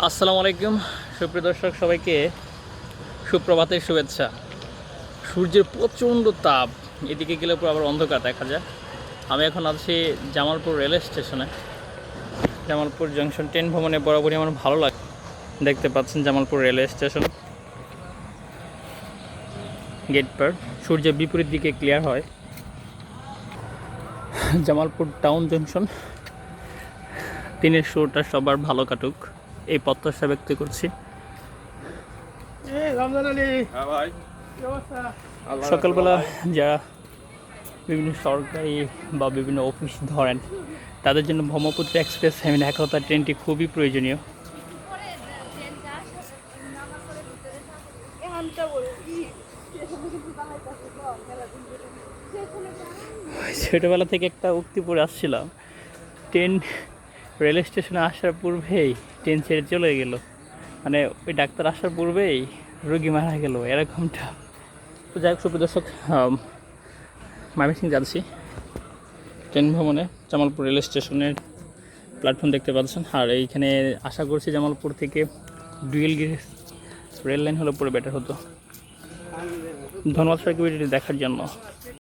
আসসালামু আলাইকুম সুপ্রিয় দর্শক সবাইকে সুপ্রভাতের শুভেচ্ছা। সূর্যের প্রচণ্ড তাপ, এদিকে গেলে পুরো আবার অন্ধকার দেখা যায়। আমি এখন আছি জামালপুর রেল স্টেশনে। জামালপুর জংশন ট্রেন ভ্রমণে বরাবরই আমার ভালো লাগে। দেখতে পাচ্ছেন জামালপুর রেলওয়ে স্টেশন গেট পার, সূর্যের বিপরীত দিকে ক্লিয়ার হয়। জামালপুর টাউন জংশন, দিনের শোটা সবার ভালো কাটুক এই প্রত্যাশা ব্যক্ত করছি। সকালবেলা যারা বিভিন্ন সরকারি বা বিভিন্ন অফিস ধরেন তাদের জন্য ব্রহ্মপুত্র এক্সপ্রেস ঢাকা ট্রেনটি খুবই প্রয়োজনীয়। ছোটোবেলা থেকে একটা উক্তি পড়ে আসছিলাম, ট্রেন রেল স্টেশনে আসার পূর্বেই ট্রেন ছেড়ে চলে গেল, মানে ওই ডাক্তার আসার পূর্বেই রোগী মারা গেল, এরকমটা। তো যাই হোক সুপ্রিয় দর্শক, ময়মনসিংহ যাচ্ছি ট্রেন ভ্রমণে। জামালপুর রেল স্টেশনের প্ল্যাটফর্ম দেখতে পাচ্ছেন। আর এইখানে আশা করছি জামালপুর থেকে ডুয়েল গেজ রেল লাইন হলে পুরো বেটার হতো। ধন্যবাদ সবাইকে ভিডিওটি দেখার জন্য।